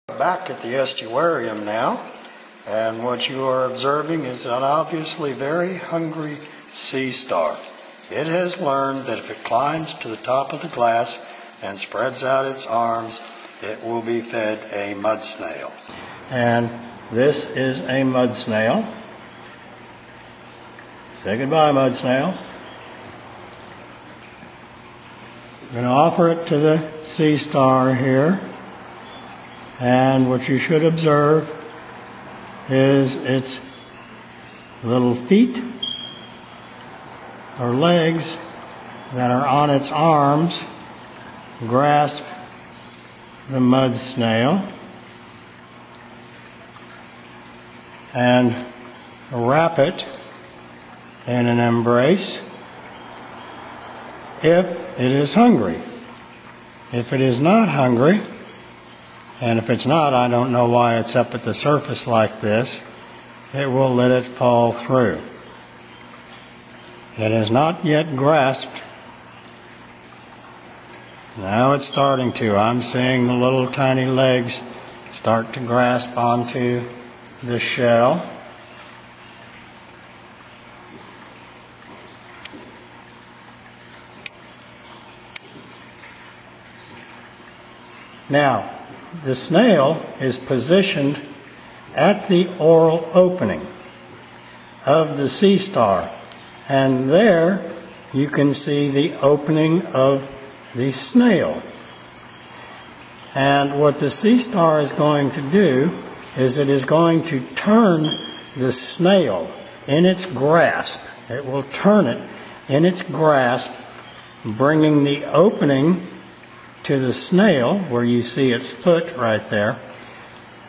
Back at the estuarium now, and what you are observing is an obviously very hungry sea star. It has learned that if it climbs to the top of the glass and spreads out its arms, it will be fed a mud snail. And this is a mud snail. Say goodbye, mud snail. I'm going to offer it to the sea star here. And what you should observe is its little feet or legs that are on its arms grasp the mud snail and wrap it in an embrace if it is hungry. If it is not hungry, and if it's not, I don't know why it's up at the surface like this, it will let it fall through. It has not yet grasped. Now it's starting to. I'm seeing the little tiny legs start to grasp onto the shell. Now, the snail is positioned at the oral opening of the sea star, and there you can see the opening of the snail. And what the sea star is going to do is it is going to turn the snail in its grasp. It will turn it in its grasp, bringing the opening to the snail, where you see its foot right there.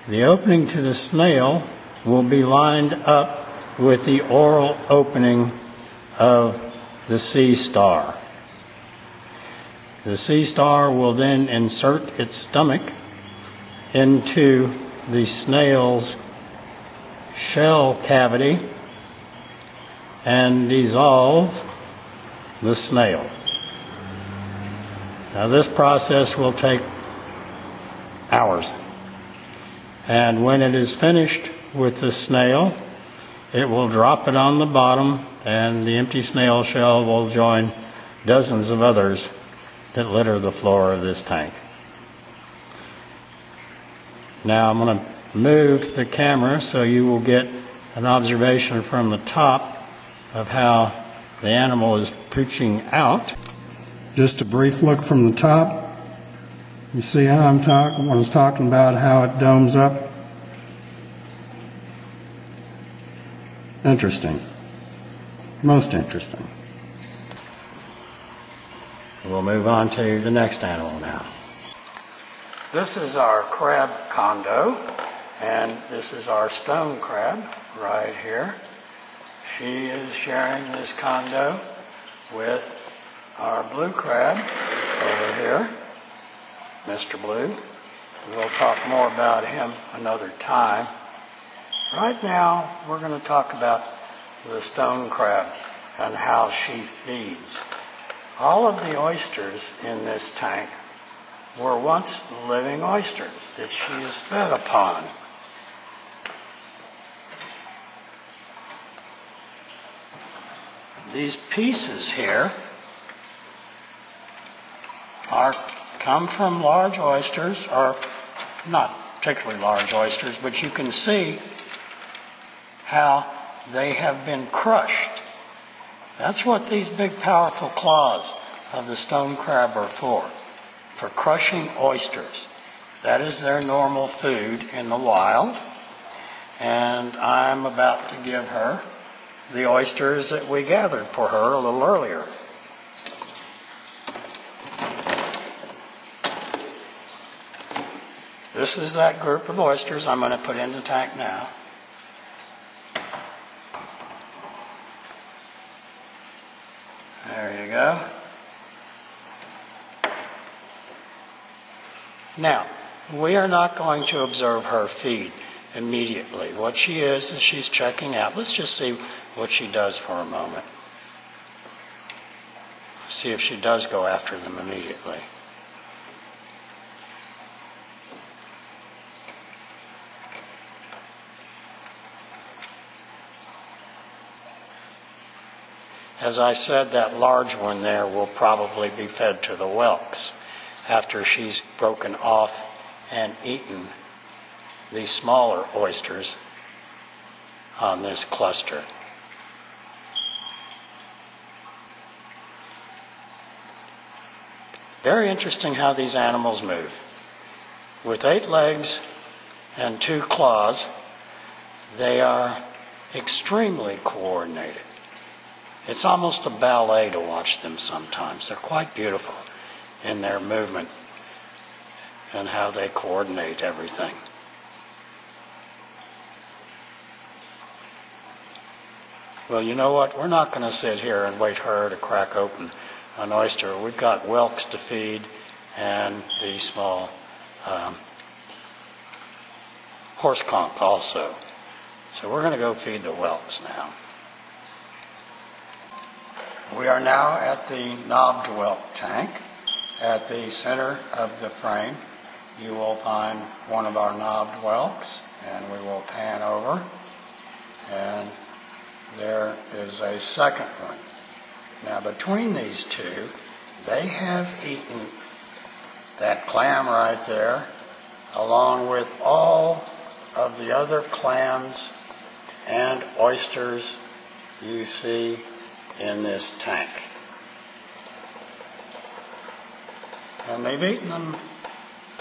The opening to the snail will be lined up with the oral opening of the sea star. The sea star will then insert its stomach into the snail's shell cavity and dissolve the snail. Now this process will take hours, and when it is finished with the snail, it will drop it on the bottom, and the empty snail shell will join dozens of others that litter the floor of this tank. Now I'm going to move the camera so you will get an observation from the top of how the animal is pooching out. Just a brief look from the top. You see how I was talking about how it domes up. Interesting. Most interesting. We'll move on to the next animal now. This is our crab condo, and this is our stone crab right here. She is sharing this condo with our blue crab over here, Mr. Blue. We'll talk more about him another time. Right now, we're going to talk about the stone crab and how she feeds. All of the oysters in this tank were once living oysters that she is fed upon. These pieces here come from large oysters, or not particularly large oysters, but you can see how they have been crushed. That's what these big powerful claws of the stone crab are for crushing oysters. That is their normal food in the wild, and I'm about to give her the oysters that we gathered for her a little earlier. This is that group of oysters I'm going to put in the tank now. There you go. Now, we are not going to observe her feed immediately. What she is she's checking out. Let's just see what she does for a moment. See if she does go after them immediately. As I said, that large one there will probably be fed to the whelks after she's broken off and eaten these smaller oysters on this cluster. Very interesting how these animals move. With 8 legs and 2 claws, they are extremely coordinated. It's almost a ballet to watch them sometimes. They're quite beautiful in their movement and how they coordinate everything. Well, you know what? We're not going to sit here and wait for her to crack open an oyster. We've got whelks to feed and the small horse conch also. So we're going to go feed the whelks now. We are now at the knobbed whelk tank. At the center of the frame, you will find one of our knobbed whelks, and we will pan over, and there is a second one. Now between these two, they have eaten that clam right there, along with all of the other clams and oysters you see in this tank. And they've eaten them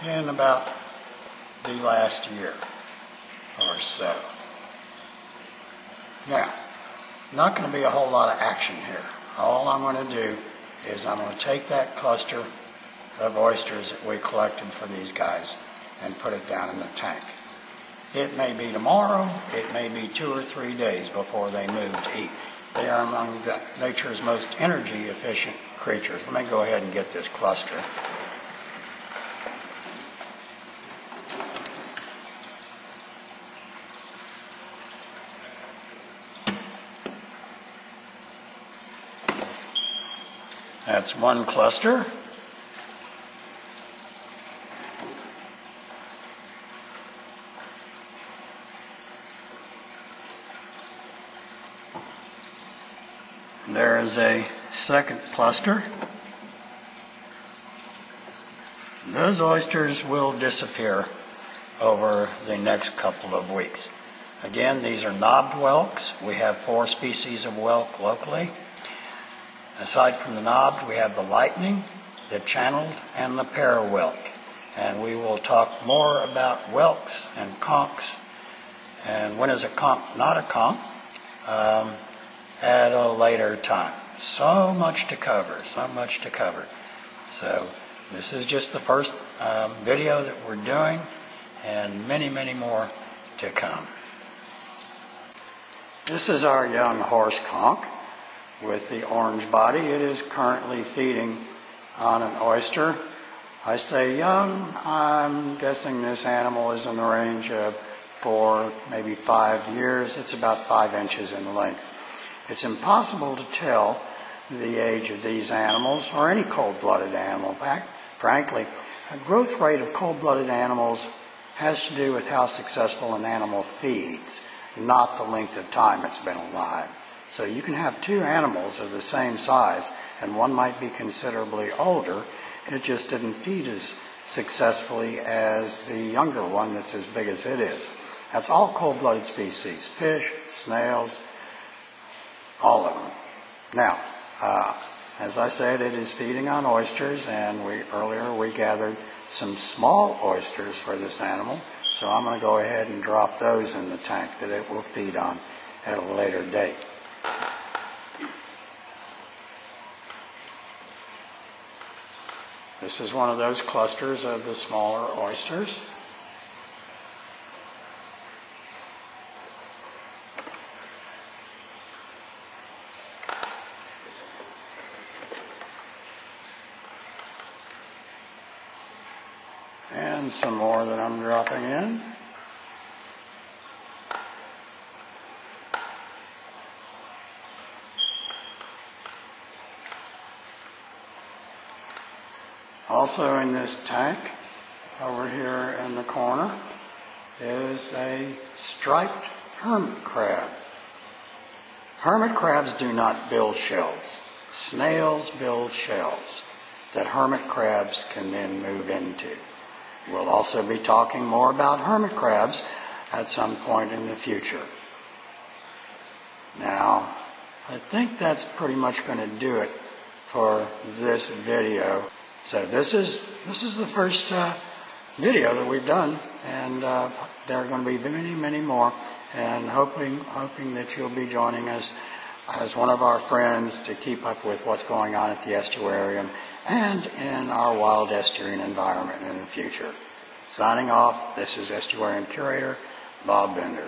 in about the last year or so. Now, not going to be a whole lot of action here. All I'm going to do is I'm going to take that cluster of oysters that we collected for these guys and put it down in the tank. It may be tomorrow, it may be 2 or 3 days before they move to eat. They are among nature's most energy efficient creatures. Let me go ahead and get this cluster. That's one cluster. There is a second cluster. Those oysters will disappear over the next couple of weeks. Again, these are knobbed whelks. We have 4 species of whelk locally. Aside from the knobbed, we have the lightning, the channeled, and the para-whelk. And we will talk more about whelks and conchs, and when is a conch not a conch, at a later time. So much to cover, so much to cover. So this is just the first video that we're doing, and many, many more to come. This is our young horse conch with the orange body. It is currently feeding on an oyster. I say young, I'm guessing this animal is in the range of 4, maybe 5 years. It's about 5 inches in length. It's impossible to tell the age of these animals, or any cold-blooded animal. Frankly, a growth rate of cold-blooded animals has to do with how successful an animal feeds, not the length of time it's been alive. So you can have 2 animals of the same size, and one might be considerably older, and it just didn't feed as successfully as the younger one that's as big as it is. That's all cold-blooded species: fish, snails, all of them. Now, as I said, it is feeding on oysters, and earlier we gathered some small oysters for this animal, so I'm going to go ahead and drop those in the tank that it will feed on at a later date. This is one of those clusters of the smaller oysters. And some more that I'm dropping in. Also in this tank, over here in the corner, is a striped hermit crab. Hermit crabs do not build shells. Snails build shells that hermit crabs can then move into. We'll also be talking more about hermit crabs at some point in the future. Now, I think that's pretty much going to do it for this video. So this is the first video that we've done, and there are going to be many, many more, and hoping that you'll be joining us as one of our friends to keep up with what's going on at the estuarium and in our wild estuarine environment in the future. Signing off, this is Estuarium Curator Bob Bender.